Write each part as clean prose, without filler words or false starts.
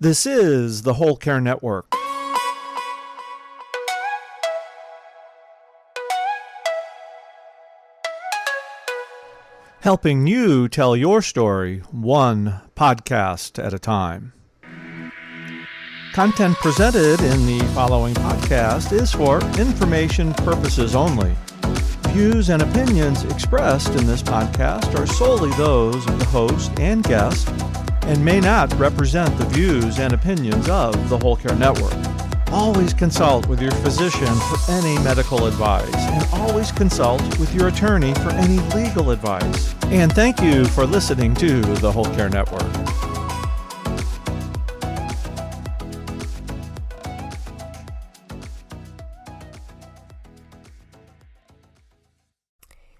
This is the Whole Care Network. Helping you tell your story one podcast at a time. Content presented in the following podcast is for information purposes only. Views and opinions expressed in this podcast are solely those of the host and guest and may not represent the views and opinions of the Whole Care Network. Always consult with your physician for any medical advice, and always consult with your attorney for any legal advice. And thank you for listening to the Whole Care Network.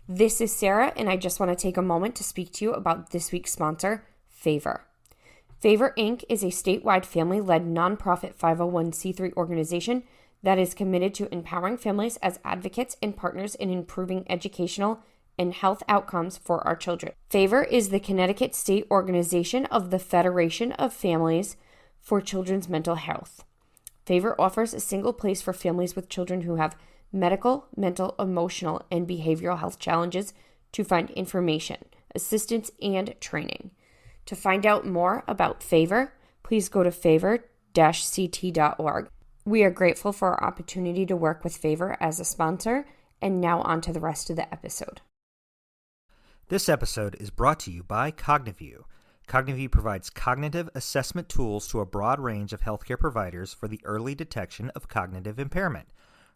This is Sarah, and I just want to take a moment to speak to you about this week's sponsor, Favor. Favor, Inc. is a statewide family-led nonprofit 501c3 organization that is committed to empowering families as advocates and partners in improving educational and health outcomes for our children. Favor is the Connecticut state organization of the Federation of Families for Children's Mental Health. Favor offers a single place for families with children who have medical, mental, emotional, and behavioral health challenges to find information, assistance, and training. To find out more about Favor, please go to favor-ct.org. We are grateful for our opportunity to work with Favor as a sponsor, and now on to the rest of the episode. This episode is brought to you by Cognivue. Cognivue provides cognitive assessment tools to a broad range of healthcare providers for the early detection of cognitive impairment.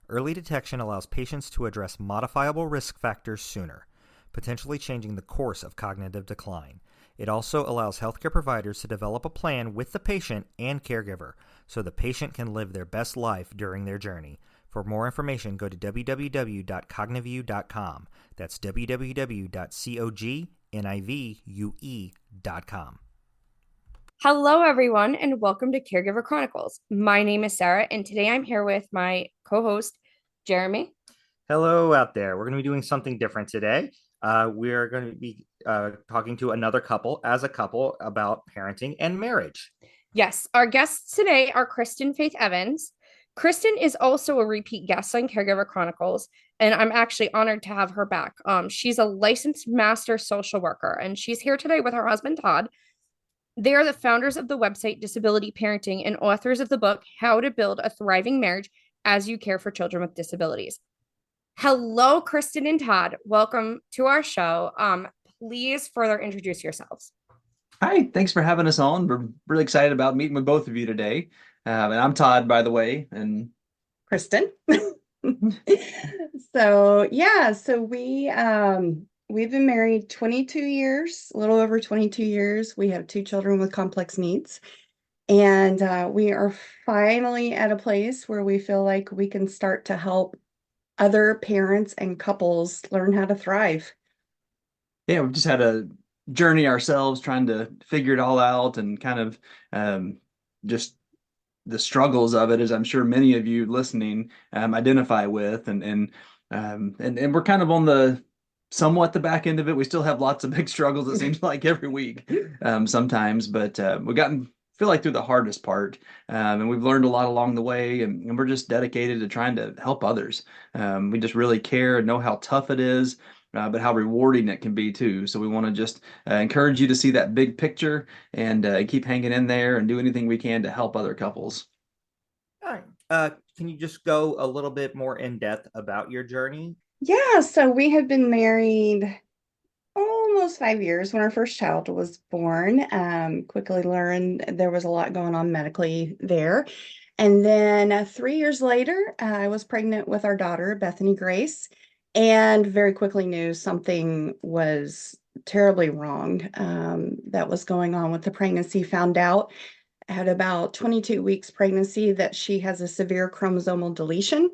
Early detection allows patients to address modifiable risk factors sooner, potentially changing the course of cognitive decline. It also allows healthcare providers to develop a plan with the patient and caregiver so the patient can live their best life during their journey. For more information, go to www.cognivue.com. That's www.cognivue.com. Hello, everyone, and welcome to Caregiver Chronicles. My name is Sarah, and today I'm here with my co-host, Jeremy. Hello out there. We're going to be doing something different today. We're going to be talking to another couple as a couple about parenting and marriage. Yes, our guests today are Kristin Faith Evans. Kristin is also a repeat guest on Caregiver Chronicles, and I'm actually honored to have her back. She's a licensed master social worker, and she's here today with her husband, Todd. They are the founders of the website Disability Parenting and authors of the book, How to Build a Thriving Marriage as You Care for Children with Disabilities. Hello, Kristin and Todd. Welcome to our show. Please further introduce yourselves. Hi, thanks for having us on. We're really excited about meeting with both of you today. And I'm Todd, by the way, and Kristin. So we've been married 22 years, a little over 22 years. We have 2 children with complex needs. And we are finally at a place where we feel like we can start to help other parents and couples learn how to thrive. yeah, we've just had a journey ourselves trying to figure it all out and kind of just the struggles of it, as I'm sure many of you listening identify with, and we're kind of on the somewhat the back end of it. We still have lots of big struggles, it seems like every week sometimes, but we've gotten feel like through the hardest part, and we've learned a lot along the way, and we're just dedicated to trying to help others. We just really care and know how tough it is, but how rewarding it can be too. So we want to just encourage you to see that big picture and keep hanging in there and do anything we can to help other couples. All right. Can you just go a little bit more in depth about your journey? Yeah, so we have been married almost 5 years when our first child was born. Quickly learned there was a lot going on medically there. And then 3 years later, I was pregnant with our daughter, Bethany Grace, and very quickly knew something was terribly wrong that was going on with the pregnancy. Found out at about 22 weeks pregnancy that she has a severe chromosomal deletion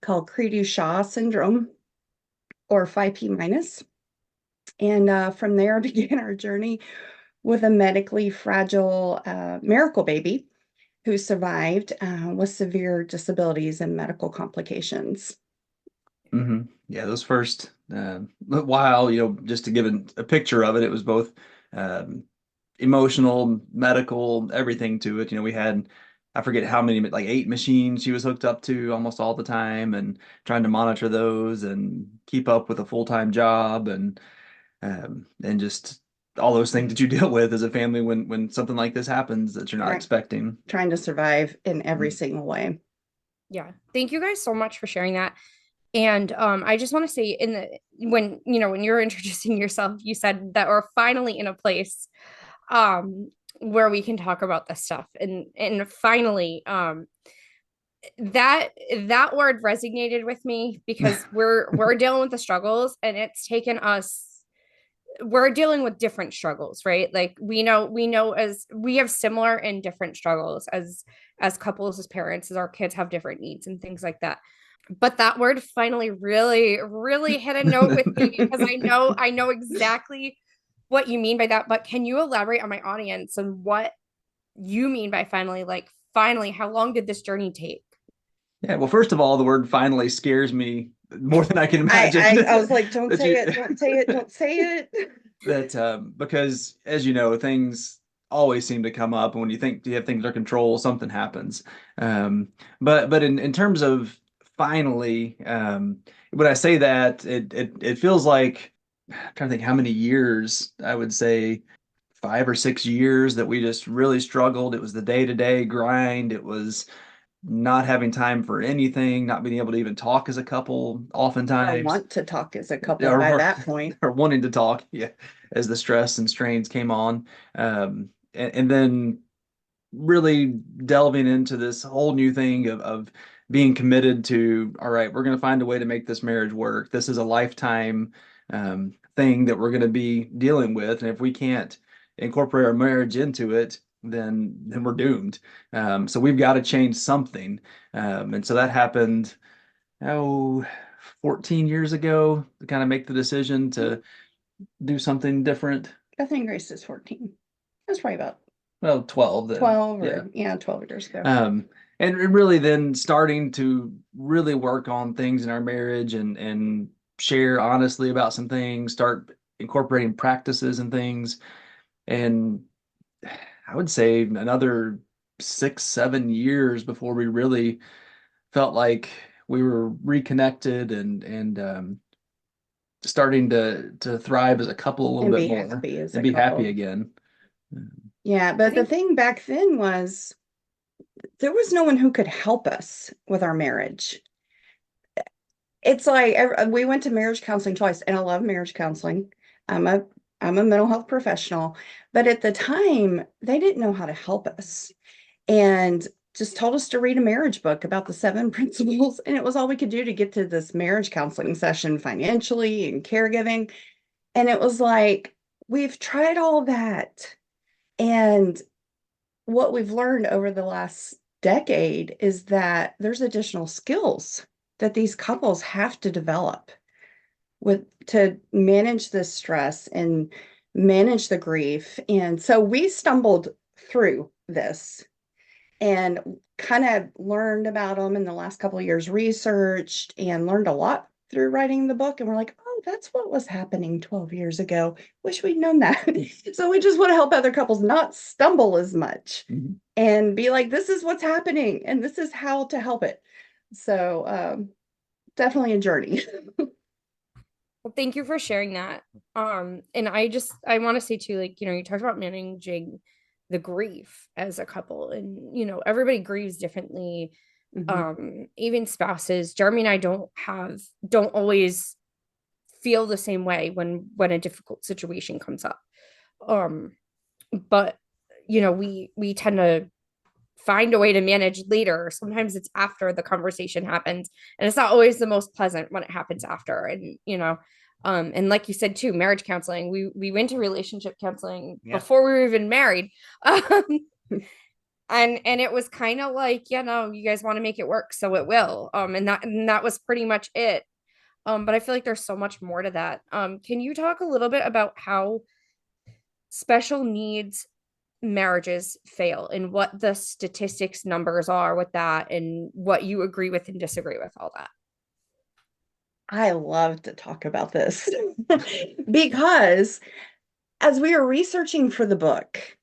called Cre-Du-Shaw syndrome, or 5p minus. And from there began our journey with a medically fragile miracle baby who survived with severe disabilities and medical complications. Mm-hmm. Yeah, those first while, just to give a picture of it, it was both emotional, medical, everything to it. We had, I forget how many, like 8 machines she was hooked up to almost all the time, and trying to monitor those and keep up with a full-time job, and just all those things that you deal with as a family when something like this happens that you're not Right. expecting. Trying to survive in every single way. Yeah. Thank you guys so much for sharing that. And I just want to say when you're introducing yourself, you said that we're finally in a place where we can talk about this stuff. And finally, that word resonated with me, because we're dealing with the struggles, and it's taken us, we're dealing with different struggles, right? Like we know as we have similar and different struggles as couples, as parents, as our kids have different needs and things like that. But that word finally really hit a note with me, because I know exactly what you mean by that. But can you elaborate on my audience and what you mean by finally? Like, finally, how long did this journey take? Yeah, well, first of all, the word finally scares me more than I can imagine. I was like, don't that say you- it, don't say it, don't say it. that because, as you know, things always seem to come up, and when you think you have things under control, something happens. But in terms of finally, when I say that, it feels like, I'm trying to think how many years. I would say 5 or 6 years that we just really struggled. It was the day-to-day grind. It was not having time for anything, not being able to even talk as a couple I oftentimes, want to talk as a couple or, by that point. or wanting to talk, yeah, as the stress and strains came on. And then really delving into this whole new thing of being committed to, all right, we're going to find a way to make this marriage work. This is a lifetime thing that we're going to be dealing with. And if we can't incorporate our marriage into it, then we're doomed. So we've got to change something. And so that happened, 14 years ago, to kind of make the decision to do something different. Bethany and Grace is 14. That's probably about Well, 12 then. 12 Yeah. or 12 years ago. And really then starting to really work on things in our marriage, and share honestly about some things, start incorporating practices and things. And I would say another 6, 7 years before we really felt like we were reconnected, and starting to thrive as a couple a little And bit be more, happy as and a be happy couple. again. Yeah, but the thing back then was there was no one who could help us with our marriage. It's like we went to marriage counseling twice, and I love marriage counseling. I'm a mental health professional, but at the time they didn't know how to help us, and just told us to read a marriage book about the 7 principles, and it was all we could do to get to this marriage counseling session financially and caregiving. And it was like, we've tried all that, and what we've learned over the last decade is that there's additional skills that these couples have to develop to manage the stress and manage the grief. And so we stumbled through this and kind of learned about them in the last couple of years, researched and learned a lot through writing the book. And we're like, oh, that's what was happening 12 years ago. Wish we'd known that. So we just want to help other couples not stumble as much and be like, this is what's happening and this is how to help it. So definitely a journey. Well, thank you for sharing that. And I want to say too, like, you talked about managing the grief as a couple, and everybody grieves differently. Even spouses. Jeremy and I don't always feel the same way when a difficult situation comes up. But we tend to find a way to manage later. Sometimes it's after the conversation happens, and it's not always the most pleasant when it happens after. And and like you said too, marriage counseling, we went to relationship counseling before we were even married. And it was kind of like, you guys want to make it work, so it will. And that was pretty much it. But I feel like there's so much more to that. Can you talk a little bit about how special needs marriages fail, and what the statistics numbers are with that, and what you agree with and disagree with, all that? I love to talk about this because as we were researching for the book,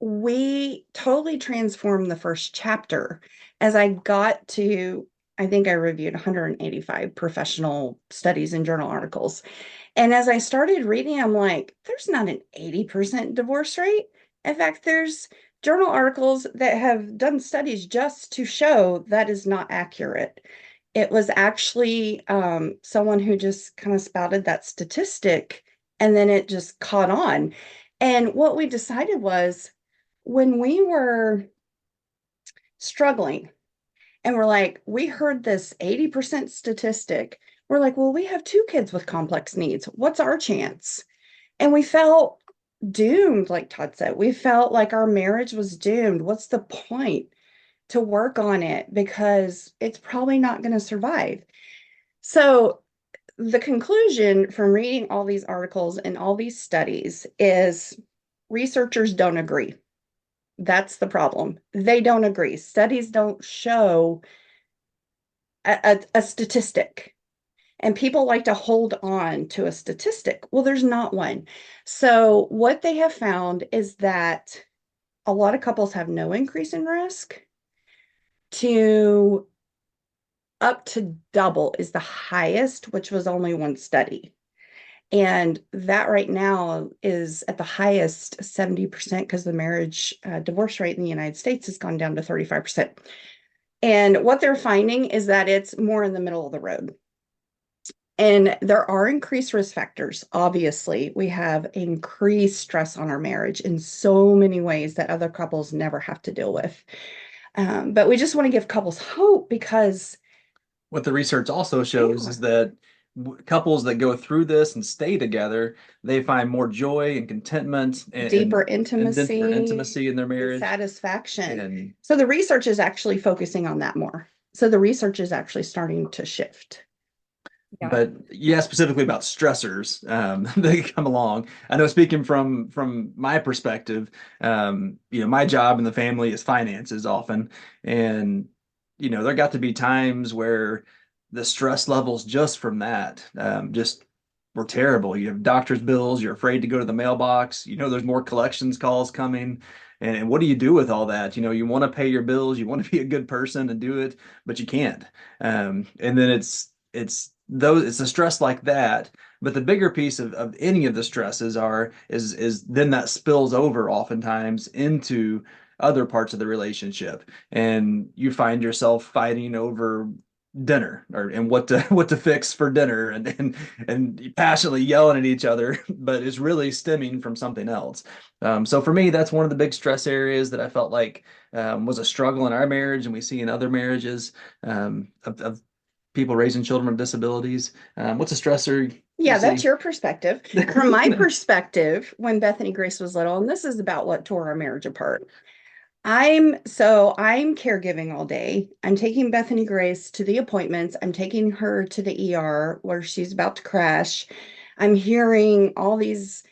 we totally transformed the first chapter as I got to, I think I reviewed 185 professional studies and journal articles. And as I started reading, I'm like, there's not an 80% divorce rate. In fact, there's journal articles that have done studies just to show that is not accurate. It was actually someone who just kind of spouted that statistic, and then it just caught on. And what we decided was, when we were struggling and we're like, we heard this 80% statistic, we're like, well, we have two kids with complex needs. What's our chance? And we felt doomed, like Todd said. We felt like our marriage was doomed. What's the point to work on it? Because it's probably not going to survive. So the conclusion from reading all these articles and all these studies is researchers don't agree. That's the problem. They don't agree. Studies don't show a statistic. And people like to hold on to a statistic. Well, there's not one. So what they have found is that a lot of couples have no increase in risk, to up to double is the highest, which was only one study. And that right now is at the highest 70%, because the marriage divorce rate in the United States has gone down to 35%. And what they're finding is that it's more in the middle of the road. And there are increased risk factors. Obviously, we have increased stress on our marriage in so many ways that other couples never have to deal with. But we just want to give couples hope, because What the research also shows is that couples that go through this and stay together, they find more joy and contentment and deeper and intimacy, deeper intimacy in their marriage. satisfaction. And So the research is actually focusing on that more. So the research is actually starting to shift. Yeah. But yeah, specifically about stressors that come along. I know, speaking from my perspective, my job in the family is finances often, and there got to be times where the stress levels just from that just were terrible. You have doctor's bills, you're afraid to go to the mailbox, there's more collections calls coming. And what do you do with all that? You want to pay your bills, you want to be a good person and do it, but you can't. And then it's a stress like that. But the bigger piece of any of the stresses is then that spills over oftentimes into other parts of the relationship, and you find yourself fighting over dinner and what to fix for dinner, and passionately yelling at each other, but it's really stemming from something else. So for me, that's one of the big stress areas that I felt like was a struggle in our marriage, and we see in other marriages of people raising children with disabilities. What's a stressor? Yeah, that's your perspective. From my perspective, when Bethany Grace was little, and this is about what tore our marriage apart. I'm caregiving all day. I'm taking Bethany Grace to the appointments. I'm taking her to the ER where she's about to crash. I'm hearing all these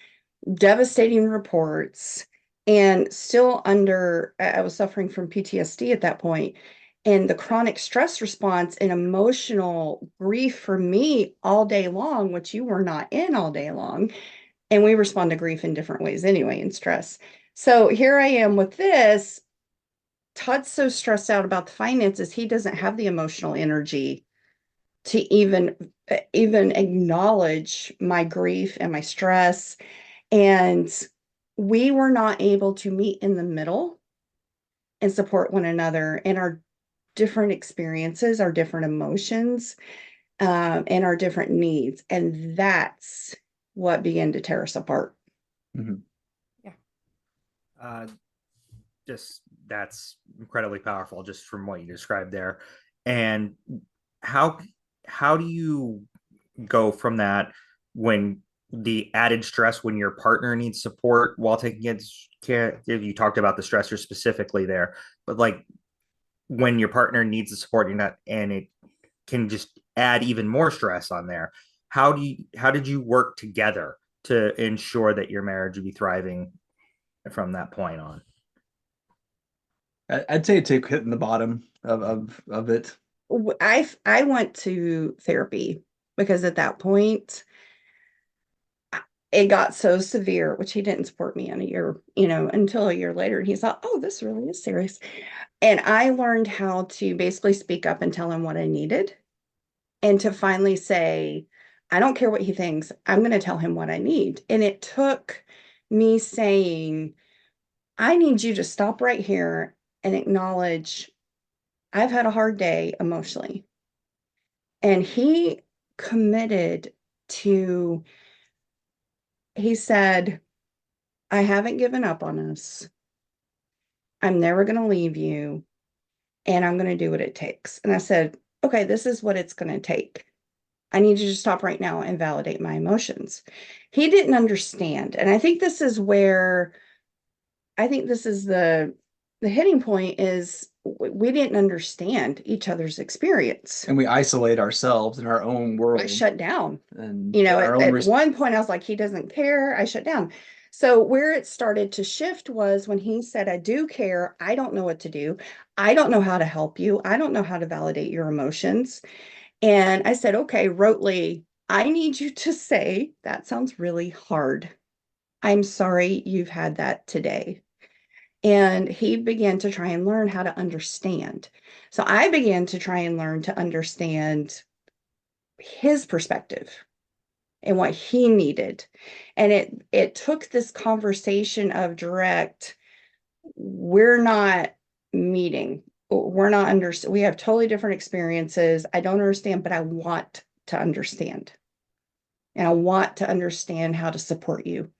devastating reports, and still I was suffering from PTSD at that point. And the chronic stress response and emotional grief for me all day long, which you were not in all day long. And we respond to grief in different ways anyway, in stress. So here I am with this. Todd's so stressed out about the finances, he doesn't have the emotional energy to even acknowledge my grief and my stress. And we were not able to meet in the middle and support one another in our different experiences, our different emotions, and our different needs. And that's what began to tear us apart. Mhm. Just that's incredibly powerful, just from what you described there. And how do you go from that, when the added stress when your partner needs support while taking care? You talked about the stressor specifically there, but like when your partner needs the support and it can just add even more stress on there. How did you work together to ensure that your marriage would be thriving from that point on? I'd say take hitting the bottom of it. I went to therapy because at that point it got so severe, which he didn't support me in a year, until a year later. And he thought, oh, this really is serious. And I learned how to basically speak up and tell him what I needed, and to finally say, I don't care what he thinks. I'm going to tell him what I need. And it took me saying, I need you to stop right here and acknowledge I've had a hard day emotionally. And he committed to, he said, I haven't given up on us. I'm never going to leave you. And I'm going to do what it takes. And I said, okay, this is what it's going to take. I need you to stop right now and validate my emotions. He didn't understand. And I think this is the hitting point is we didn't understand each other's experience. And we isolate ourselves in our own world. I shut down. And at one point I was like, he doesn't care. I shut down. So where it started to shift was when he said, I do care. I don't know what to do. I don't know how to help you. I don't know how to validate your emotions. And I said, okay, rotely, I need you to say, that sounds really hard. I'm sorry you've had that today. And he began to try and learn how to understand. So I began to try and learn to understand his perspective and what he needed. And it took this conversation of direct, we're not meeting. We're not we have totally different experiences. I don't understand, but I want to understand. And I want to understand how to support you.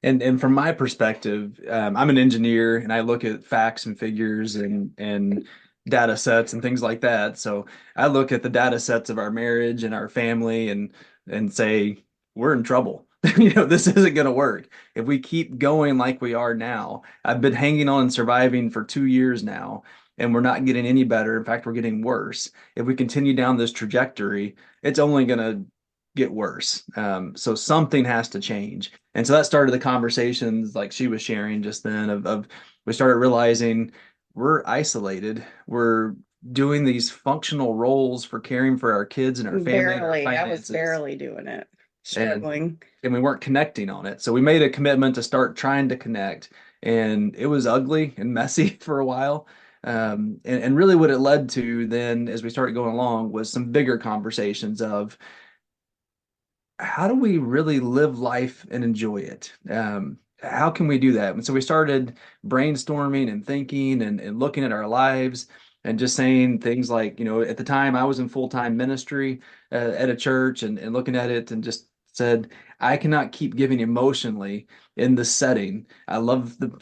And from my perspective, I'm an engineer, and I look at facts and figures and data sets and things like that. So I look at the data sets of our marriage and our family and say, we're in trouble. This isn't going to work if we keep going like we are now. I've been hanging on and surviving for 2 years now, and we're not getting any better. In fact, we're getting worse. If we continue down this trajectory, it's only going to get worse. So something has to change. And so that started the conversations like she was sharing just then of we started realizing we're isolated. We're doing these functional roles for caring for our kids and our family. And our I was finances. barely doing it, struggling. And we weren't connecting on it. So we made a commitment to start trying to connect. And it was ugly and messy for a while. And really what it led to then as we started going along was some bigger conversations of how do we really live life and enjoy it? How can we do that? And so we started brainstorming and thinking and looking at our lives and just saying things like, at the time I was in full-time ministry at a church and looking at it and just said, I cannot keep giving emotionally in this setting. I love the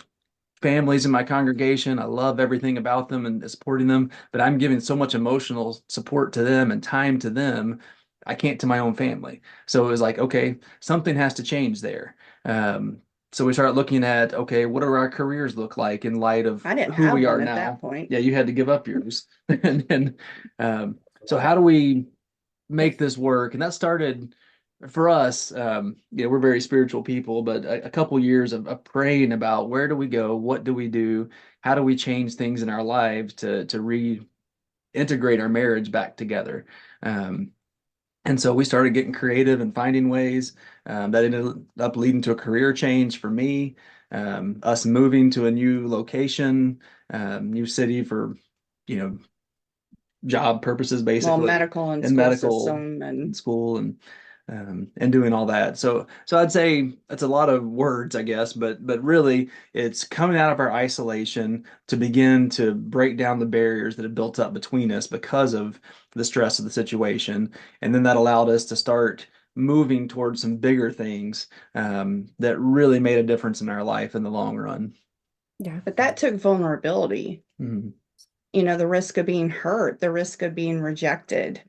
families in my congregation. I love everything about them and supporting them, but I'm giving so much emotional support to them and time to them. I can't to my own family. So it was like, okay, something has to change there. So we started looking at, okay, what do our careers look like in light of who we are now? At that point. Yeah, you had to give up yours. So how do we make this work? And that started for us. We're very spiritual people, but a couple years of praying about where do we go? What do we do? How do we change things in our lives to reintegrate our marriage back together? And so we started getting creative and finding ways that ended up leading to a career change for me, us moving to a new location, new city for, job purposes, basically. Well, medical and medical system and school and doing all that. So I'd say that's a lot of words, I guess, but really it's coming out of our isolation to begin to break down the barriers that have built up between us because of the stress of the situation. And then that allowed us to start moving towards some bigger things that really made a difference in our life in the long run. Yeah, but that took vulnerability. Mm-hmm. The risk of being hurt, the risk of being rejected.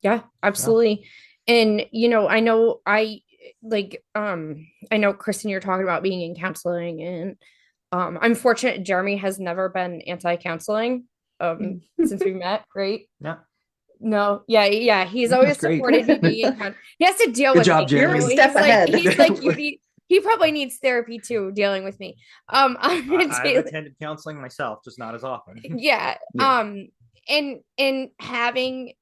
Yeah, absolutely. Yeah. And, I know I know, Kristin, you're talking about being in counseling, and I'm fortunate Jeremy has never been anti-counseling since we met, right? Yeah. No, yeah. He's always supported me being in He has to deal with job, me. Jeremy. You're a step ahead. He's like, he probably needs therapy too, dealing with me. I've attended counseling myself, just not as often. Yeah. And having,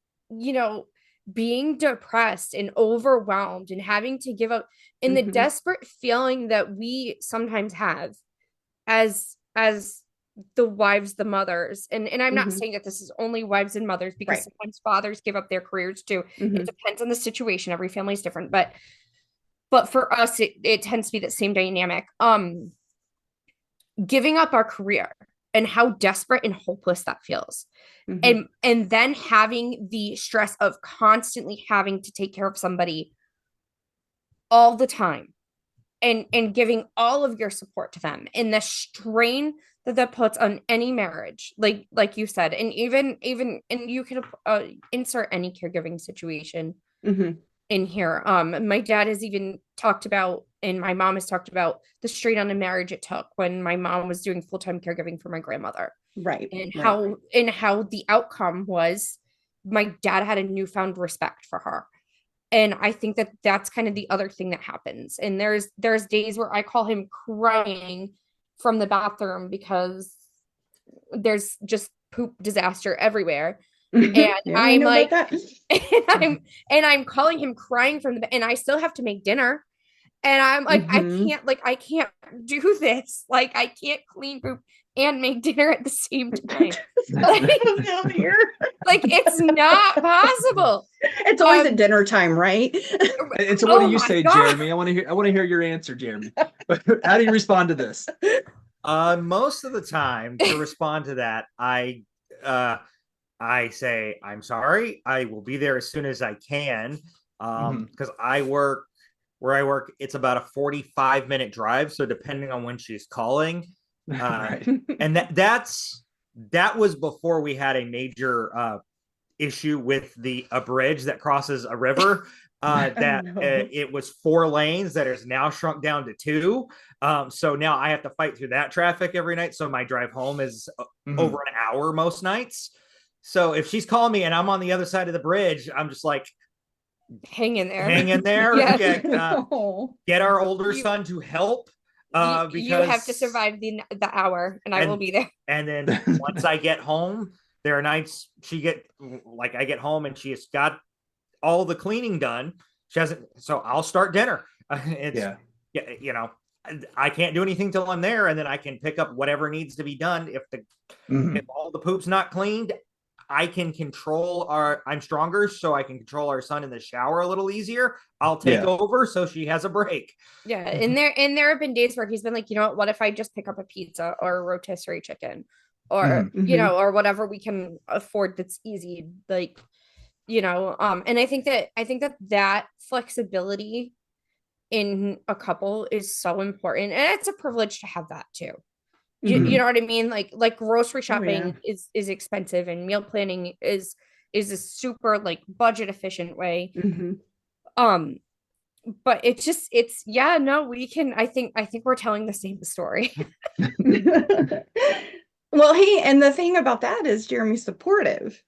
being depressed and overwhelmed and having to give up, and the desperate feeling that we sometimes have as the wives, the mothers, and I'm not saying that this is only wives and mothers, because sometimes fathers give up their careers too. It depends on the situation. Every family is different, but for us, it tends to be the same dynamic. Giving up our career and how desperate and hopeless that feels. And then having the stress of constantly having to take care of somebody all the time, and giving all of your support to them, and the strain that puts on any marriage, like you said, and even and you can insert any caregiving situation in here. My dad has even talked about, and my mom has talked about, the strain on the marriage it took when my mom was doing full-time caregiving for my grandmother. And how the outcome was my dad had a newfound respect for her. And I think that that's kind of the other thing that happens. And there's days where I call him crying from the bathroom because there's just poop disaster everywhere. And I'm like, and I'm calling him crying from the, and I still have to make dinner. And I'm like, I can't do this. Like, I can't clean poop and make dinner at the same time. Like, it's not possible. It's always at dinner time, right? And so what do you say, Jeremy? I want to hear your answer, Jeremy. How do you respond to this? Most of the time, to respond to that, I say, I'm sorry. I will be there as soon as I can. Because I work where I work, it's about a 45-minute drive. So depending on when she's calling, and that was before we had a major issue with a bridge that crosses a river. It was 4 lanes that is now shrunk down to 2. So now I have to fight through that traffic every night. So my drive home is over an hour most nights. So if she's calling me and I'm on the other side of the bridge, I'm just like, hang in there. Get our older son to help. Because you have to survive the hour, and I will be there. And then once I get home, there are nights I get home and she has got all the cleaning done. She hasn't, so I'll start dinner. I can't do anything till I'm there, and then I can pick up whatever needs to be done. If all the poop's not cleaned, I can control I'm stronger, so I can control our son in the shower a little easier. I'll take over so she has a break. Yeah. And there have been days where he's been like, you know what if I just pick up a pizza or a rotisserie chicken or, or whatever we can afford that's easy. Like, and I think that flexibility in a couple is so important. And it's a privilege to have that too. You know what I mean? Like grocery shopping is expensive, and meal planning is a super budget efficient way. But we can, I think we're telling the same story. Well, and the thing about that is Jeremy's supportive.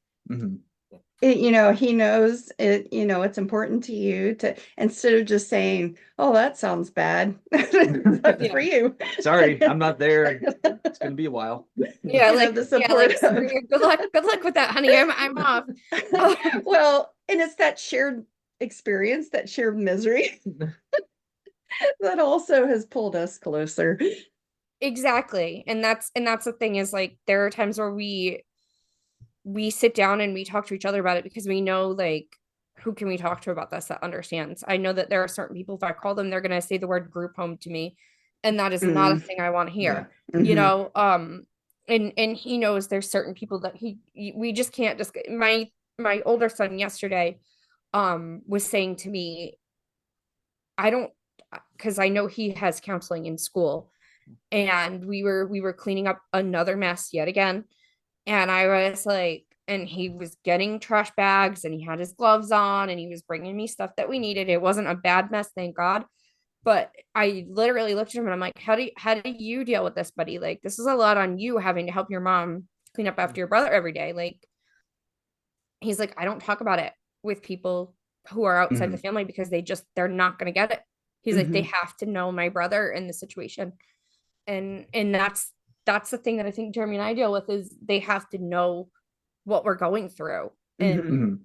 He knows it, it's important to you to, instead of just saying, oh, that sounds bad. That's for you. Sorry, I'm not there. It's going to be a while. The support. Good luck with that, honey. I'm off. Well, and it's that shared experience, that shared misery that also has pulled us closer. Exactly. And that's the thing is, there are times where we sit down and we talk to each other about it, because we know who can we talk to about this that understands. I know that there are certain people, if I call them, they're going to say the word group home to me, and that is not a thing I want to hear. And he knows there's certain people that we just can't just. My older son yesterday was saying to me, because I know he has counseling in school, and we were cleaning up another mess yet again. And I was like, and he was getting trash bags, and he had his gloves on, and he was bringing me stuff that we needed. It wasn't a bad mess, thank God. But I literally looked at him and I'm like, how do you deal with this, buddy? This is a lot on you, having to help your mom clean up after your brother every day. He's like, I don't talk about it with people who are outside the family, because they're not going to get it. He's like, they have to know my brother in the situation. And that's the thing that I think Jeremy and I deal with, is they have to know what we're going through. And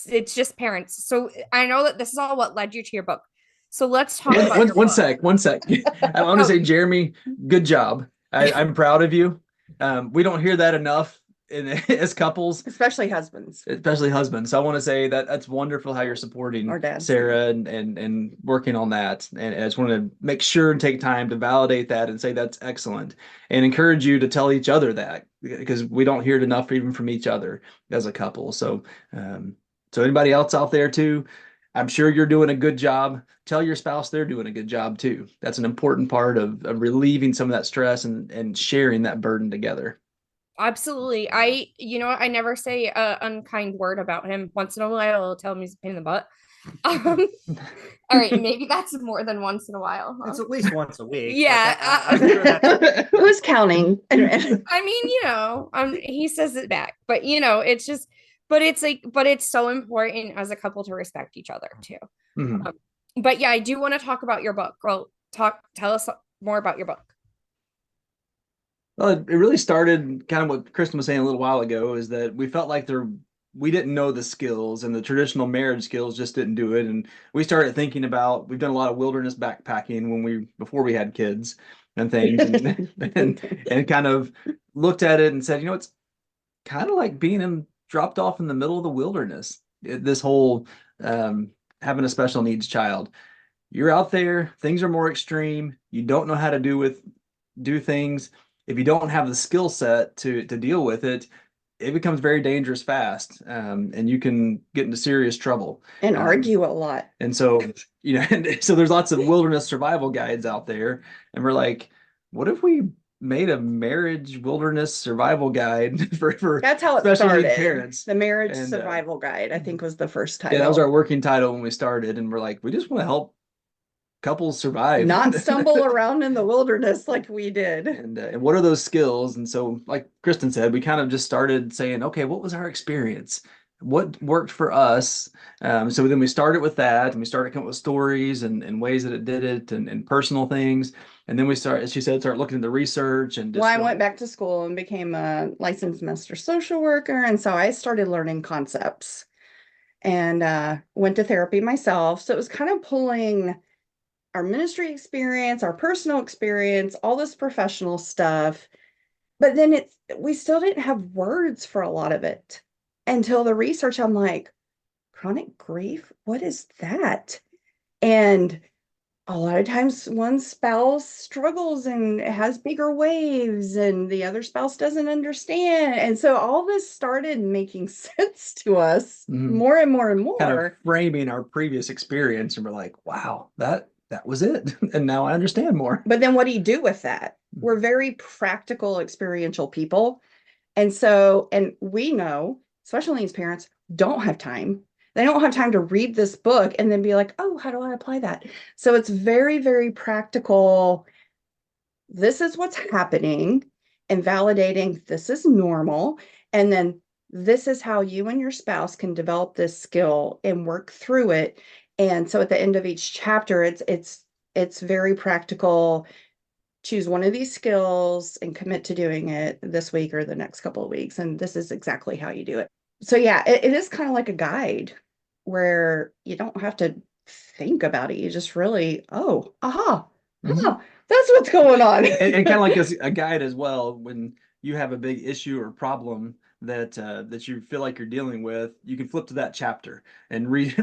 It's just parents. So I know that this is all what led you to your book. So let's talk about your One book. sec, one sec. I want to say, Jeremy, good job. I'm proud of you. We don't hear that enough as couples, Especially husbands. especially husbands. So I want to say that that's wonderful how you're supporting Or dads. Sarah and working on that. And I just want to make sure and take time to validate that and say that's excellent and encourage you to tell each other that, because we don't hear it enough even from each other as a couple. So, so anybody else out there too, I'm sure you're doing a good job. Tell your spouse they're doing a good job too. That's an important part of relieving some of that stress and sharing that burden together. Absolutely. I never say a unkind word about him. Once in a while, I'll tell him he's a pain in the butt. All right, maybe that's more than once in a while. It's at least once a week. Yeah, I'm sure that's Who's counting? I mean, he says it back, but it's just, but it's so important as a couple to respect each other too. Mhm. But yeah, I do want to talk about your book. Well, tell us more about your book. Well, it really started kind of what Kristin was saying a little while ago, is that we felt like we didn't know the skills, and the traditional marriage skills just didn't do it. And we started thinking about, we've done a lot of wilderness backpacking before we had kids and things, and kind of looked at it and said, it's kind of like dropped off in the middle of the wilderness. This whole having a special needs child. You're out there, things are more extreme. You don't know how to do things. If you don't have the skill set to deal with it, it becomes very dangerous fast, and you can get into serious trouble And argue a lot. And so, and so there's lots of wilderness survival guides out there, and we're like, what if we made a marriage wilderness survival guide for That's how it special needs started. parents? The Marriage And, Survival Guide, I think, was the first title. Yeah, that was our working title when we started, and we're like, we just want to help couples survive, not stumble around in the wilderness like we did. And what are those skills? And so, like Kristin said, we kind of just started saying, okay, what was our experience? What worked for us? So then we started with that, and we started coming up with stories and ways that it did it, and personal things. And then we started, as she said, start looking at the research and just I went back to school and became a licensed master social worker, and so I started learning concepts and went to therapy myself. So it was kind of pulling our ministry experience, our personal experience, all this professional stuff. But then we still didn't have words for a lot of it until the research. I'm like, chronic grief, what is that? And a lot of times one spouse struggles and has bigger waves and the other spouse doesn't understand. And so all this started making sense to us more and more and more. Kind of framing our previous experience, and we're like, wow, that was it. And now I understand more. But then what do you do with that? We're very practical, experiential people. And so, and we know special needs parents don't have time. They don't have time to read this book and then be like, oh, how do I apply that? So it's very, very practical. This is what's happening, and validating this is normal. And then this is how you and your spouse can develop this skill and work through it. And so at the end of each chapter, it's very practical. Choose one of these skills and commit to doing it this week or the next couple of weeks. And this is exactly how you do it. So yeah, it is kind of like a guide where you don't have to think about it. You just really, oh, aha, that's what's going on. and kind of like a guide as well. When you have a big issue or problem that you feel like you're dealing with, you can flip to that chapter and read,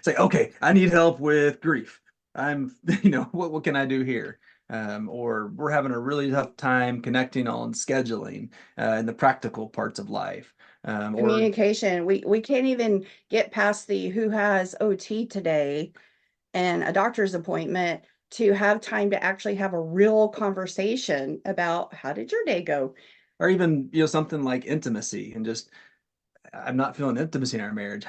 say, okay, I need help with grief. What can I do here? Or we're having a really tough time connecting on scheduling and the practical parts of life. Communication. We can't even get past the who has OT today and a doctor's appointment to have time to actually have a real conversation about how did your day go? Or even, something like intimacy, and just, I'm not feeling intimacy in our marriage.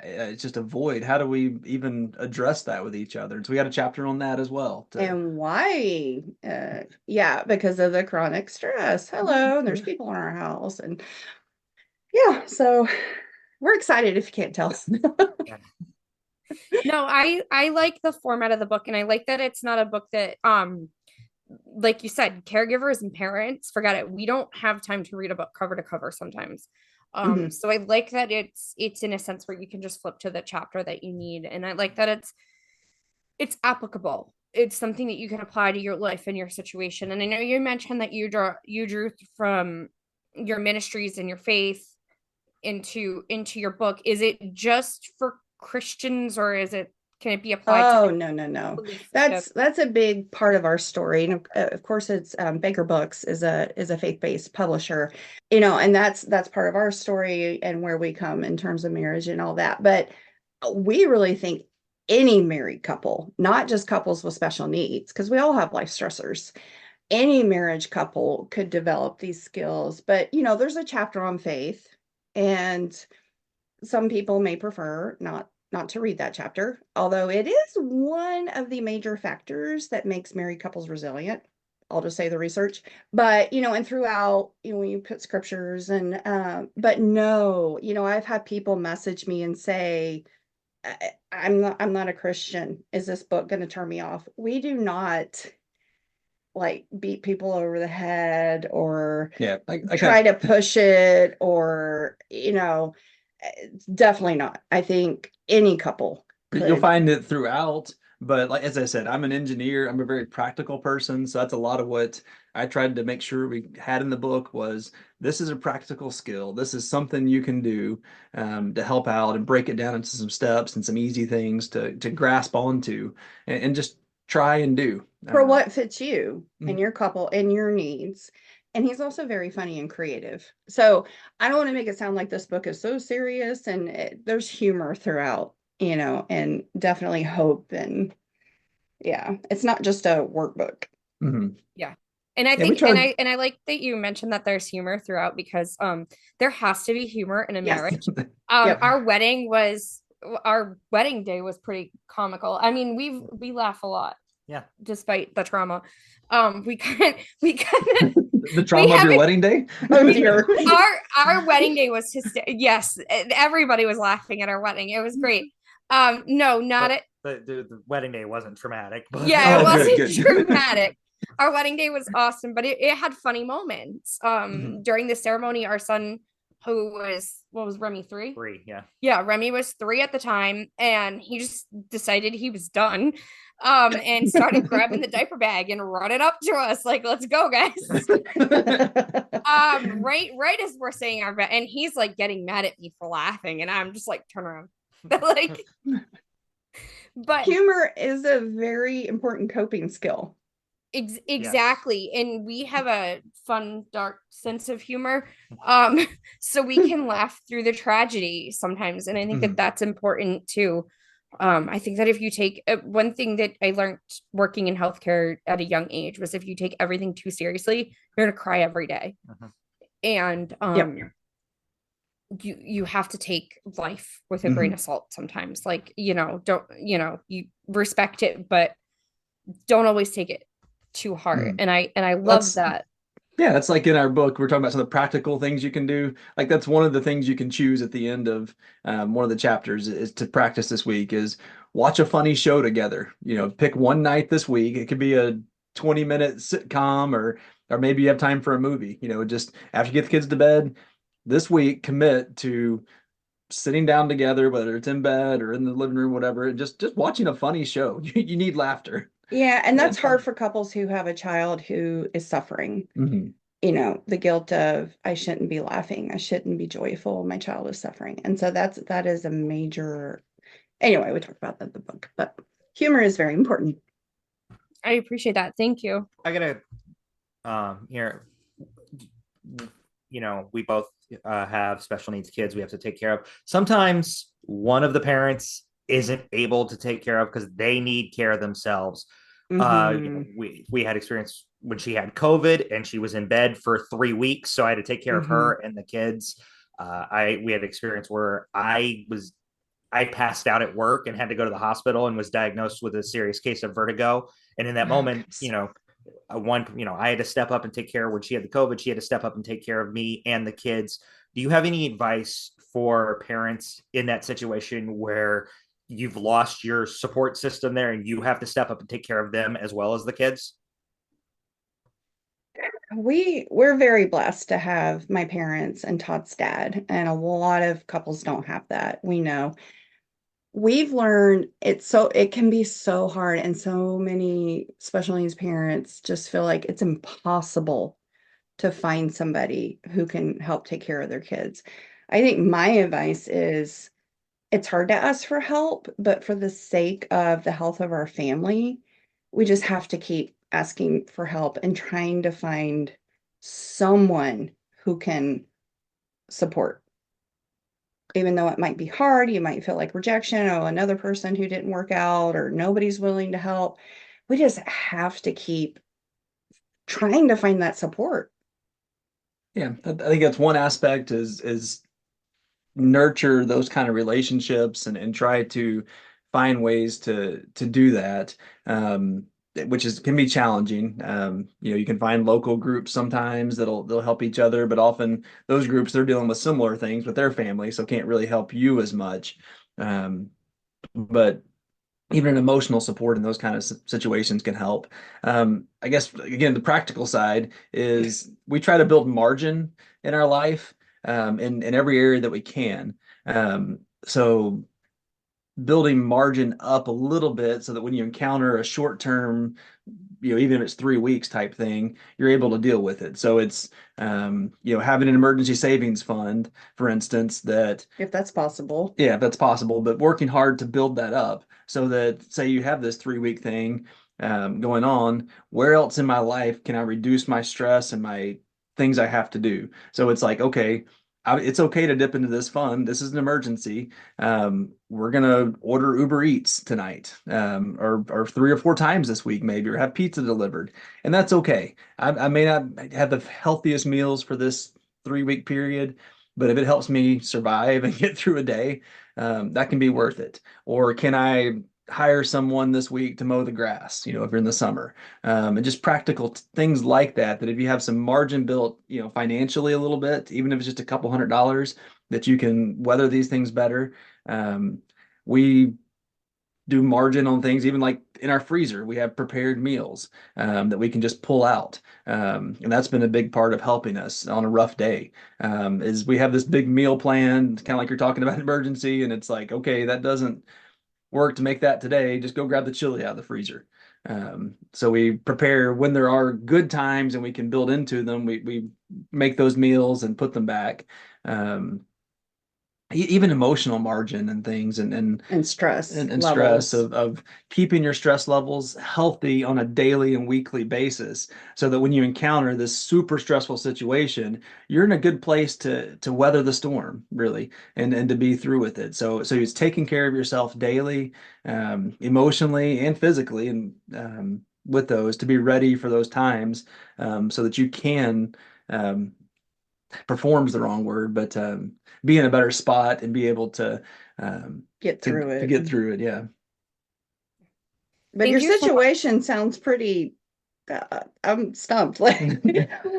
It's just a void. How do we even address that with each other? So we got a chapter on that as well. And why? Because of the chronic stress. Hello, and there's people in our house. And yeah, so we're excited if you can't tell. No, I like the format of the book, and I like that it's not a book that like you said, caregivers and parents, forget it. We don't have time to read a book cover to cover sometimes. Mhm. So I like that it's in a sense where you can just flip to the chapter that you need, and I like that it's applicable. It's something that you can apply to your life and your situation. And I know you mentioned that you drew from your ministries and your faith into your book. Is it just for Christians, or can it be applied to Oh, different no. belief systems? That's a big part of our story. And of course, it's Baker Books is a faith-based publisher, and that's part of our story and where we come in terms of marriage and all that. But we really think any married couple, not just couples with special needs, because we all have life stressors. Any marriage couple could develop these skills. But there's a chapter on faith, and some people may prefer not to read that chapter, although it is one of the major factors that makes married couples resilient. I'll just say the research, but and throughout, when you put scriptures and but no, I've had people message me and say, I'm not a Christian. Is this book going to turn me off? We do not like beat people over the head or Yeah, I try to push it, or definitely not. I think any couple You'll could. find it throughout, but like as I said, I'm an engineer. I'm a very practical person, so that's a lot of what I tried to make sure we had in the book was this is a practical skill. This is something you can do to help out and break it down into some steps and some easy things to grasp onto and just try and do. For what fits you and Mhm. your couple and your needs. And he's also very funny and creative. So I don't want to make it sound like this book is so serious, and there's humor throughout, and definitely hope. And yeah, it's not just a workbook. Mhm. Yeah. And I Yeah, we think and tried. I like that you mentioned that there's humor throughout, because there has to be humor in a Yes. marriage. Yep. Our wedding day was pretty comical. I mean, we laugh a lot. Yeah. Despite the trauma. We kind of The we trauma of your haven't wedding day? Oh dear. our wedding day was yes, everybody was laughing at our wedding. It was great. No, not it. The wedding day wasn't traumatic, but Yeah, it Oh, good, wasn't good. dramatic. Our wedding day was awesome, but it had funny moments. Mhm. During the ceremony, our son, who was what was Remy, 3? 3, yeah. Yeah, Remy was 3 at the time, and he just decided he was done. And started grabbing the diaper bag and running up to us like, let's go, guys. Right as we're saying our and he's like getting mad at me for laughing, and I'm just like, turn around. Like, but Humor is a very important coping skill. exactly. And we have a fun, dark sense of humor. So we can laugh through the tragedy sometimes. And I think that Mhm. that's important too. I think that if you take one thing that I learned working in healthcare at a young age was if you take everything too seriously, you're gonna cry every day. Mhm. And Yep. you have to take life with a grain Mhm. of salt sometimes. Like, don't you respect it, but don't always take it too hard. Mhm. And I love That's that. Yeah, that's like in our book. We're talking about some of the practical things you can do. Like that's one of the things you can choose at the end of one of the chapters is to practice this week is watch a funny show together. Pick one night this week. It could be a 20-minute sitcom or maybe you have time for a movie. Just after you get the kids to bed this week, commit to sitting down together, whether it's in bed or in the living room, whatever, and just watching a funny show. You need laughter. Yeah, and that's It's hard fun. for couples who have a child who is suffering. Mhm. The guilt of I shouldn't be laughing, I shouldn't be joyful, my child is suffering. And so that is a major, anyway, we talk about that in the book, but humor is very important. I appreciate that. Thank you. I gotta here, we both have special needs kids we have to take care of. Sometimes one of the parents isn't able to take care of because they need care themselves. Mhm. We had experience when she had COVID and she was in bed for 3 weeks, so I had to take care of her and the kids. We had experience where I passed out at work and had to go to the hospital and was diagnosed with a serious case of vertigo. And in that moment, I had to step up and take care of when she had the COVID. She had to step up and take care of me and the kids. Do you have any advice for parents in that situation where you've lost your support system there and you have to step up and take care of them as well as the kids? We're very blessed to have my parents and Todd's dad, and a lot of couples don't have that. We know. We've learned it can be so hard, and so many special needs parents just feel like it's impossible to find somebody who can help take care of their kids. I think my advice is it's hard to ask for help, but for the sake of the health of our family, we just have to keep asking for help and trying to find someone who can support. Even though it might be hard, you might feel like rejection, or another person who didn't work out, or nobody's willing to help. We just have to keep trying to find that support. Yeah, I think that's one aspect is nurture those kind of relationships and try to find ways to do that. Which can be challenging. You can find local groups sometimes they'll help each other, but often those groups they're dealing with similar things with their family, so can't really help you as much. But even an emotional support in those kind of situations can help. I guess again, the practical side is we try to build margin in our life in every area that we can. So building margin up a little bit so that when you encounter a short term, even if it's 3 weeks type thing, you're able to deal with it. So it's, having an emergency savings fund, for instance, that If that's possible. yeah, that's possible, but working hard to build that up so that say you have this 3 week thing going on, where else in my life can I reduce my stress and my things I have to do? So it's like, okay, it's okay to dip into this fund. This is an emergency. We're gonna order Uber Eats tonight, or 3 or 4 times this week, maybe, or have pizza delivered, and that's okay. I may not have the healthiest meals for this 3 week period, but if it helps me survive and get through a day, that can be worth it. Or can I hire someone this week to mow the grass, if you're in the summer, and just practical things like that, that if you have some margin built, financially a little bit, even if it's just a couple $100, that you can weather these things better. We do margin on things, even like in our freezer, we have prepared meals that we can just pull out. And that's been a big part of helping us on a rough day. Is we have this big meal plan, kind of like you're talking about emergency, and it's like, okay, that doesn't work to make that today. Just go grab the chili out of the freezer. So we prepare when there are good times and we can build into them. We make those meals and put them back. Even emotional margin and things and stress and levels. stress of keeping your stress levels healthy on a daily and weekly basis, so that when you encounter this super stressful situation, you're in a good place to weather the storm, really, and to be through with it. So it's taking care of yourself daily, emotionally and physically, and with those to be ready for those times, so that you can perform's the wrong word, but be in a better spot and be able to Get through to it. get through it. Yeah. But Thank your you so much. situation sounds pretty, I'm stumped. Like,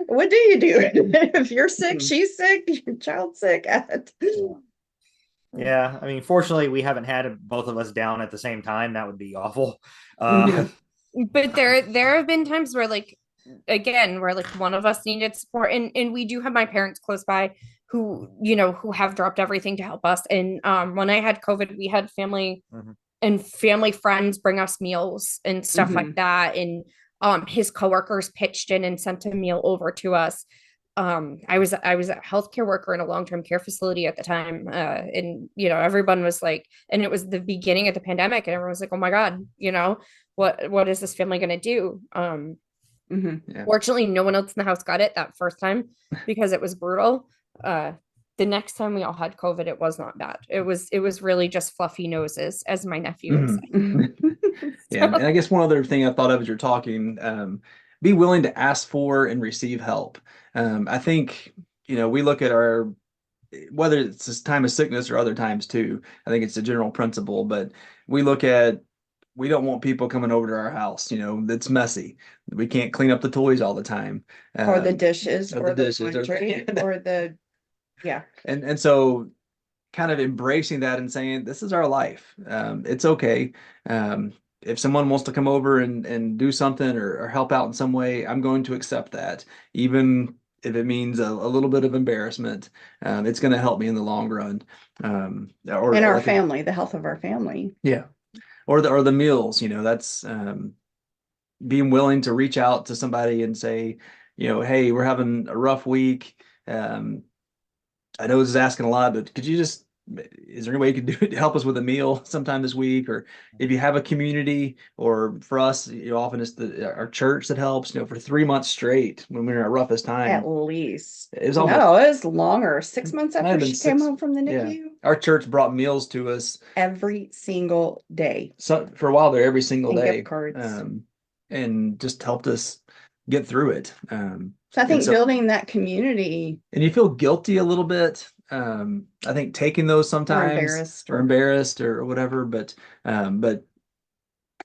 what do you do? If you're sick, she's sick, your child's sick. Yeah, I mean, fortunately, we haven't had both of us down at the same time. That would be awful. Mhm. But there have been times where where one of us needed support, and we do have my parents close by who have dropped everything to help us. And when I had COVID, we had family Mhm. and family friends bring us meals and stuff like that. And his coworkers pitched in and sent a meal over to us. I was a healthcare worker in a long-term care facility at the time, and everyone was like, and it was the beginning of the pandemic, and everyone was like, oh my god, what is this family going to do? Yeah. Fortunately, no one else in the house got it that first time because it was brutal. The next time we all had COVID, it was not bad. It was really just fluffy noses, as my nephew would say. Yeah. And I guess one other thing I thought of as you're talking, be willing to ask for and receive help. I think, we look at whether it's this time of sickness or other times too, I think it's a general principle, but we look at, we don't want people coming over to our house, that's messy. We can't clean up the toys all the time. Or the dishes, or or the the dishes, laundry, or the, yeah. and so kind of embracing that and saying, this is our life. It's okay. if someone wants to come over and do something or help out in some way, I'm going to accept that, even if it means a little bit of embarrassment. It's going to help me in the long run. And our Like family, the health of our family. yeah, or the meals. That's being willing to reach out to somebody and say, hey, we're having a rough week. I know this is asking a lot, but is there any way you could do it to help us with a meal sometime this week? Or if you have a community, or for us, often it's our church that helps, for 3 months straight when we were in our roughest time. At least. It was No, almost, it was longer. 6 months might have after been she came 6. home from the Yeah. NICU. Our church brought meals to us Every single day. so for a while there, every single And day. gift cards. And just helped us get through it. So I think building that community. And you feel guilty a little bit. I think taking those sometimes, or embarrassed or whatever, but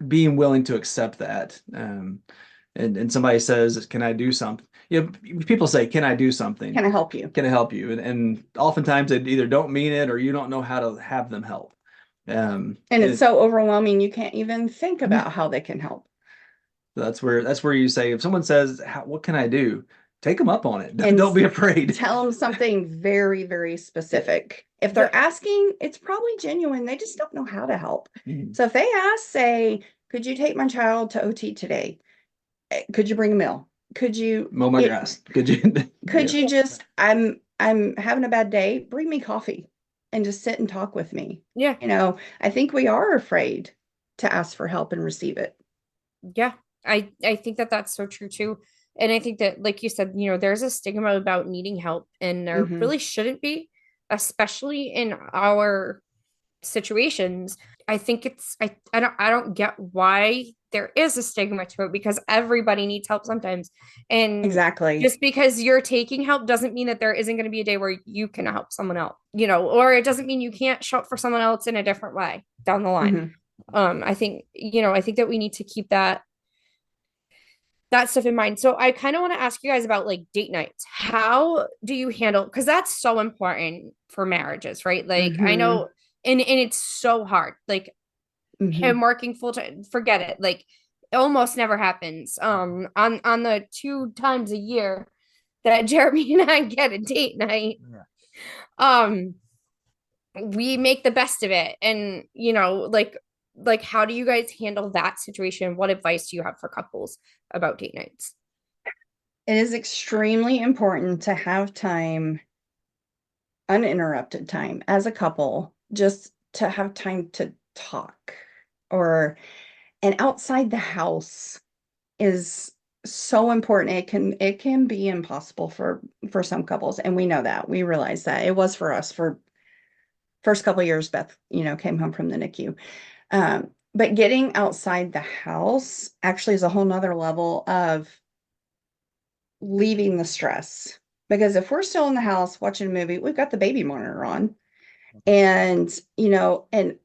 being willing to accept that. And somebody says, can I do something? People say, can I do something? Can I help you? Can I help you? And oftentimes they either don't mean it, or you don't know how to have them help. And it's so overwhelming, you can't even think about how they can help. That's where you say, if someone says, what can I do? Take them up on it. Don't be afraid. Tell them something very, very specific. If they're asking, it's probably genuine. They just don't know how to help. Mm-hmm. So if they ask, say, could you take my child to OT today? Could you bring a meal? Could you mow my grass? Could you? Could you just, I'm having a bad day. Bring me coffee and just sit and talk with me. Yeah. I think we are afraid to ask for help and receive it. Yeah. I think that that's so true too. And I think that, like you said, there's a stigma about needing help, and there really shouldn't be, especially in our situations. I think I don't get why there is a stigma to it, because everybody needs help sometimes. And exactly, just because you're taking help doesn't mean that there isn't going to be a day where you can help someone else, or it doesn't mean you can't show up for someone else in a different way down the line. I think that we need to keep that stuff in mind. So I kind of want to ask you guys about, like, date nights. How do you handle, because that's so important for marriages, right? Like, I know, and it's so hard. Like, him working full time, forget it. Like, it almost never happens. On the 2 times a year that Jeremy and I get a date night, we make the best of it. And like how do you guys handle that situation? What advice do you have for couples about date nights? It is extremely important to have time, uninterrupted time as a couple, just to have time to talk. And outside the house is so important. It can be impossible for some couples, and we know that. We realize that. It was for us. For first couple of years, Beth, came home from the NICU. But getting outside the house actually is a whole nother level of leaving the stress. Because if we're still in the house watching a movie, we've got the baby monitor on. And, and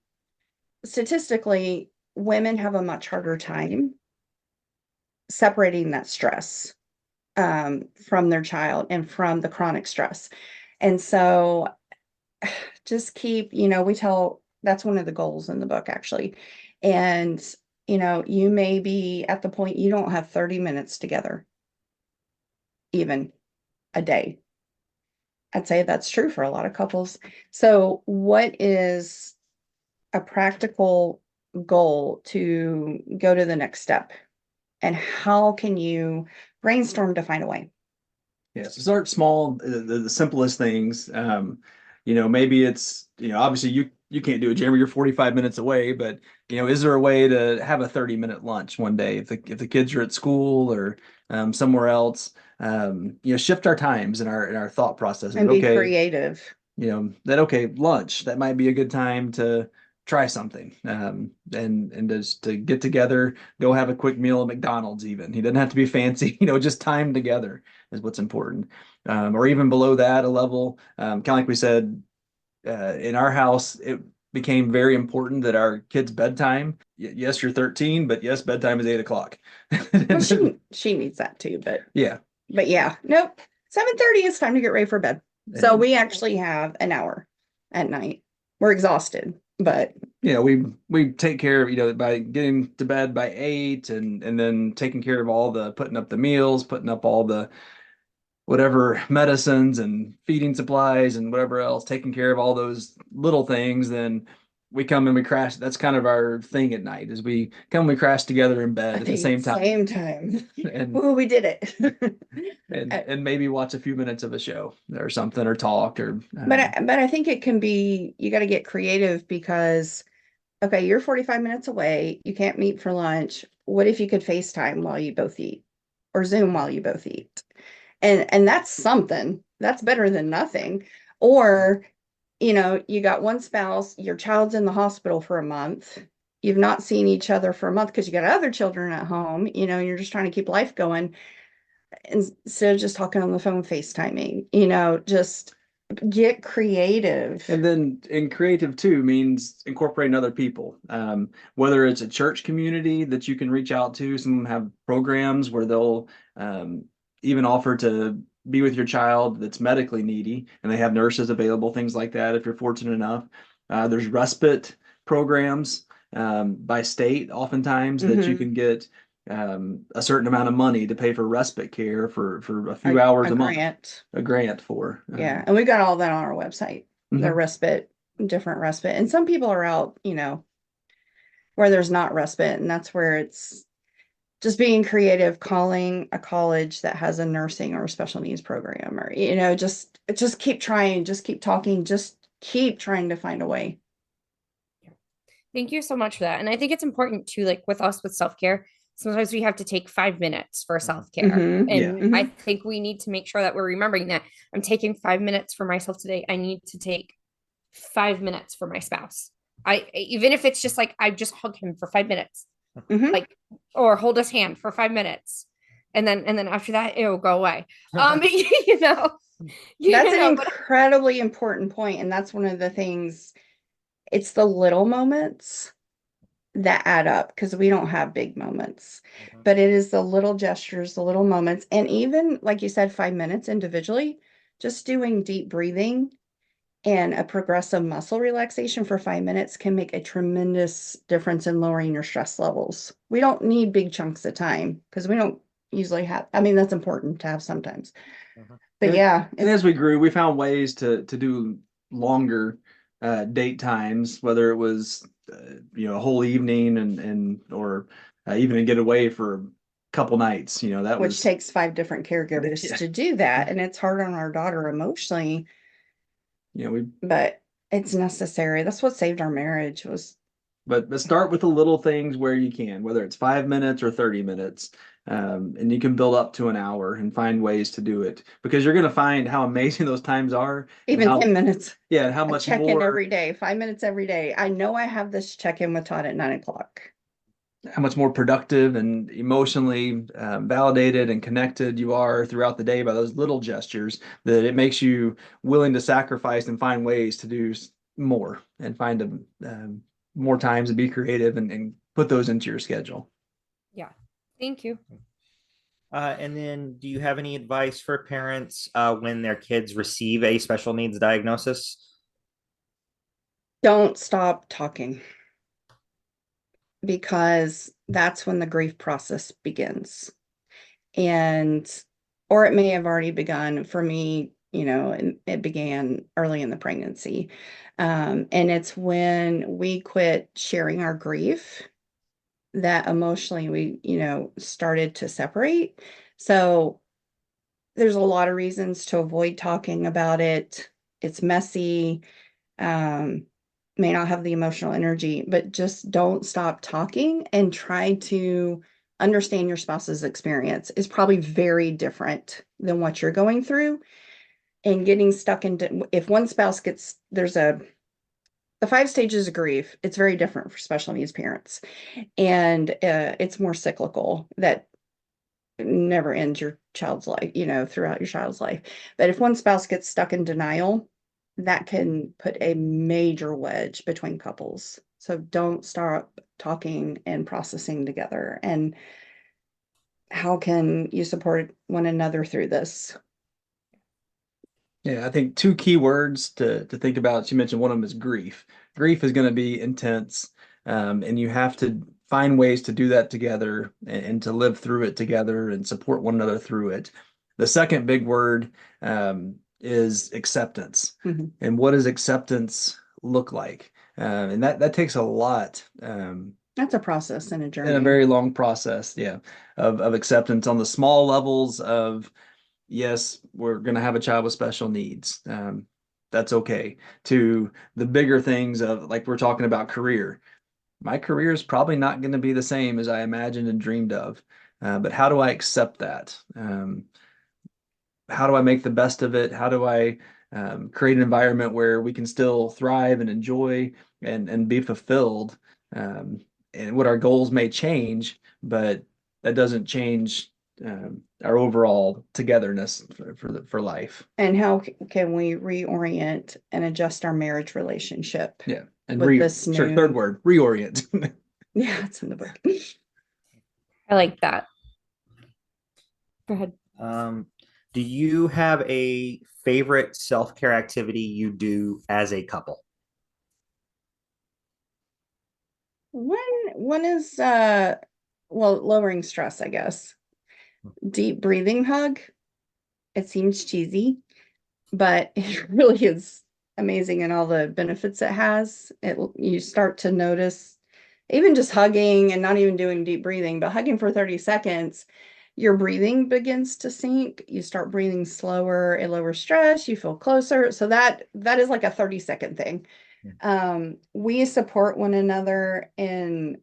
statistically, women have a much harder time separating that stress from their child and from the chronic stress. And so just keep, that's one of the goals in the book, actually. And, you may be at the point you don't have 30 minutes together, even a day. I'd say that's true for a lot of couples. So what is a practical goal to go to the next step? And how can you brainstorm to find a way? Yeah, so start small, the simplest things. Maybe it's, obviously you can't do it, Jeremy, you're 45 minutes away, but is there a way to have a 30-minute lunch one day if the kids are at school or somewhere else? Shift our times and our thought process. And be creative. Lunch, that might be a good time to try something, and just to get together, go have a quick meal at McDonald's. Even he doesn't have to be fancy, just time together is what's important. Or even below that, a level, kind of like we said, in our house, it became very important that our kids' bedtime. Yes, you're 13, but yes, bedtime is 8:00. Well, she needs that too, but yeah, nope. 7:30 is time to get ready for bed. So we actually have an hour at night. We're exhausted, but we take care of, by getting to bed by 8 and then taking care of all the putting up the meals, putting up all the whatever medicines and feeding supplies and whatever else, taking care of all those little things, then we come and we crash. That's kind of our thing at night is we come, we crash together in bed At at the the same time same time. and Well, we did it. and maybe watch a few minutes of a show or something or talk or But I think it can be, you got to get creative because, okay, you're 45 minutes away. You can't meet for lunch. What if you could FaceTime while you both eat or Zoom while you both eat? And that's something. That's better than nothing. Or, you got one spouse, your child's in the hospital for a month. You've not seen each other for a month because you got other children at home. You're just trying to keep life going. Instead of just talking on the phone, FaceTiming, just get creative. And then in creative too means incorporating other people, whether it's a church community that you can reach out to. Some of them have programs where they'll even offer to be with your child that's medically needy, and they have nurses available, things like that, if you're fortunate enough. There's respite programs by state, oftentimes, that you can get a certain amount of money to pay for respite care for a few hours a month. A grant for. Yeah, and we've got all that on our website. The respite, different respite. And some people are out, where there's not respite, and that's where it's just being creative, calling a college that has a nursing or a special needs program, or, just keep trying, just keep talking, just keep trying to find a way. Thank you so much for that. And I think it's important too, like with us with self-care, sometimes we have to take 5 minutes for self-care. And I think we need to make sure that we're remembering that I'm taking 5 minutes for myself today. I need to take 5 minutes for my spouse. Even if it's just like, I just hug him for 5 minutes, like, or hold his hand for 5 minutes. And then after that, it'll go away. That's an incredibly important point. And that's one of the things, it's the little moments that add up, because we don't have big moments, but it is the little gestures, the little moments. And even like you said, 5 minutes individually, just doing deep breathing and a progressive muscle relaxation for 5 minutes can make a tremendous difference in lowering your stress levels. We don't need big chunks of time because we don't usually have, that's important to have sometimes. But and as we grew, we found ways to do longer date times, whether it was a whole evening or even to get away for a couple nights, which takes 5 different caregivers to do that, and it's hard on our daughter emotionally. But it's necessary. That's what saved our marriage was. But start with the little things where you can, whether it's 5 minutes or 30 minutes. And you can build up to an hour and find ways to do it, because you're going to find how amazing those times are. Even 10 minutes. Yeah. And how much check more in every day, 5 minutes every day. I know I have this check-in with Todd at 9:00. How much more productive and emotionally validated and connected you are throughout the day by those little gestures, that it makes you willing to sacrifice and find ways to do more and find more times to be creative and put those into your schedule. Yeah. Thank you. And then do you have any advice for parents when their kids receive a special needs diagnosis? Don't stop talking, because that's when the grief process begins. Or it may have already begun. For me, it began early in the pregnancy. And it's when we quit sharing our grief that emotionally we, started to separate. So there's a lot of reasons to avoid talking about it. It's messy, may not have the emotional energy, but just don't stop talking and try to understand your spouse's experience. Is probably very different than what you're going through. And getting stuck into, if one spouse there's the 5 stages of grief, it's very different for special needs parents. And it's more cyclical, that never ends your child's life, throughout your child's life. But if one spouse gets stuck in denial, that can put a major wedge between couples. So don't stop talking and processing together. And how can you support one another through this? Yeah, I think two key words to think about. You mentioned one of them is grief. Grief is going to be intense, and you have to find ways to do that together and to live through it together and support one another through it. The second big word is acceptance. And what does acceptance look like? And that takes a lot. That's a process and a In a journey. very long process, yeah, of acceptance on the small levels of yes, we're going to have a child with special needs. That's okay. To the bigger things of like we're talking about career. My career is probably not going to be the same as I imagined and dreamed of. But how do I accept that? How do I make the best of it? How do I create an environment where we can still thrive and enjoy and be fulfilled? And what our goals may change, but that doesn't change our overall togetherness for life. And how can we reorient and adjust our marriage relationship? Yeah, and with this sure, new- third word, reorient. Yeah, it's in the book. I like that. Go ahead. Do you have a favorite self-care activity you do as a couple? One is lowering stress, I guess. Deep breathing hug. It seems cheesy, but it really is amazing and all the benefits it has. You start to notice even just hugging and not even doing deep breathing, but hugging for 30 seconds, your breathing begins to sink. You start breathing slower, it lowers stress, you feel closer. So that is like a 30-second thing. We support one another in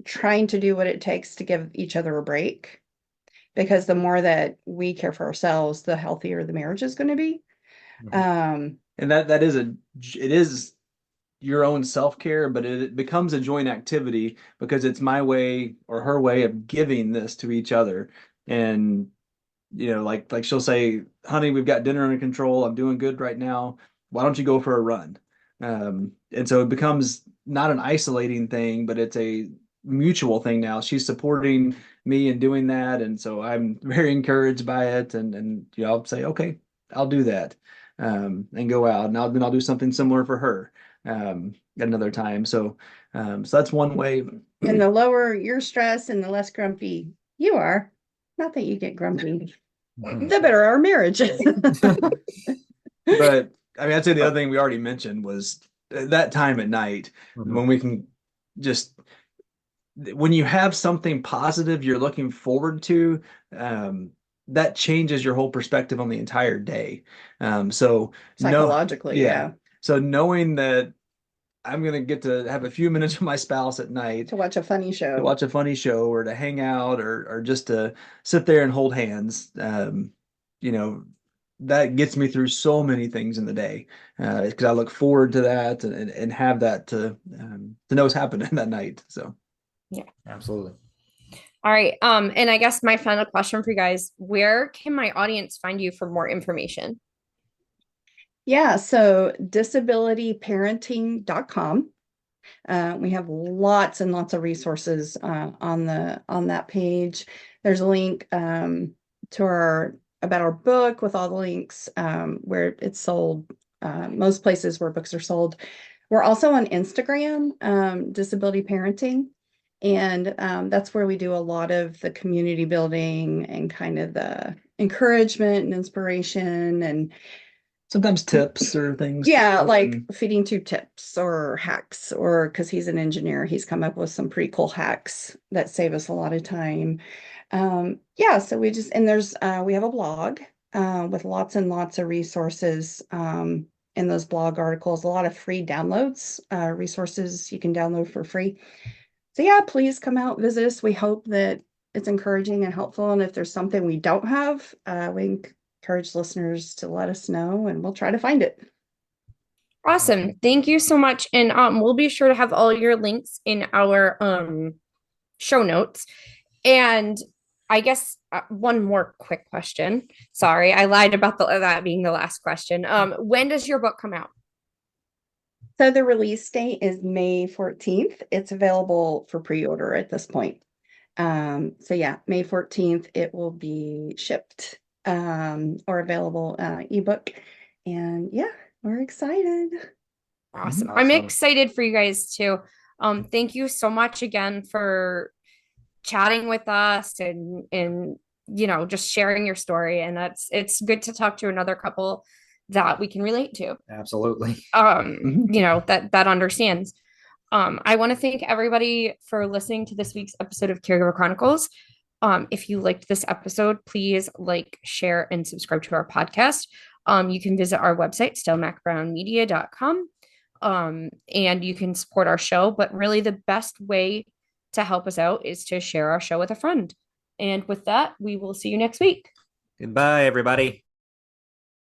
trying to do what it takes to give each other a break, because the more that we care for ourselves, the healthier the marriage is going to be. And that is it is your own self-care, but it becomes a joint activity because it's my way or her way of giving this to each other. And like she'll say, honey, we've got dinner under control, I'm doing good right now, why don't you go for a run? And so it becomes not an isolating thing, but it's a mutual thing now. She's supporting me in doing that, and so I'm very encouraged by it. And I'll say, okay, I'll do that, and go out, and then I'll do something similar for her at another time. So that's one way. And the lower your stress and the less grumpy you are, not that you get grumpy, the better our marriage is. But I mean, I'd say the other thing we already mentioned was that time at night when we can just, when you have something positive you're looking forward to, that changes your whole perspective on the entire day. So Psychologically, yeah. So knowing that I'm going to get to have a few minutes with my spouse at night To watch a funny show. Or to hang out or just to sit there and hold hands, that gets me through so many things in the day, because I look forward to that and have that to know what's happening that night. So Yeah, absolutely. All right. And I guess my final question for you guys, where can my audience find you for more information? Yeah, so disabilityparenting.com. We have lots and lots of resources on that page. There's a link to about our book with all the links where it's sold, most places where books are sold. We're also on Instagram, Disability Parenting, and that's where we do a lot of the community building and kind of the encouragement and inspiration and sometimes tips or things. Yeah, like feeding tube tips or hacks, or because he's an engineer, he's come up with some pretty cool hacks that save us a lot of time. Yeah, so we have a blog with lots and lots of resources in those blog articles, a lot of free downloads, resources you can download for free. So yeah, please come out, visit us. We hope that it's encouraging and helpful. And if there's something we don't have, we encourage listeners to let us know and we'll try to find it. Awesome. Thank you so much. And we'll be sure to have all your links in our show notes. And I guess one more quick question. Sorry, I lied about that being the last question. When does your book come out? So the release date is May 14th. It's available for pre-order at this point. So yeah, May 14th, it will be shipped. or available ebook. And yeah, we're excited. Awesome. I'm excited for you guys too. Thank you so much again for chatting with us and just sharing your story. And it's good to talk to another couple that we can relate to. Absolutely. That understands. I want to thank everybody for listening to this week's episode of Caregiver Chronicles. If you liked this episode, please like, share, and subscribe to our podcast. You can visit our website, stelmachbrownmedia.com. And you can support our show, but really the best way to help us out is to share our show with a friend. And with that, we will see you next week. Goodbye, everybody.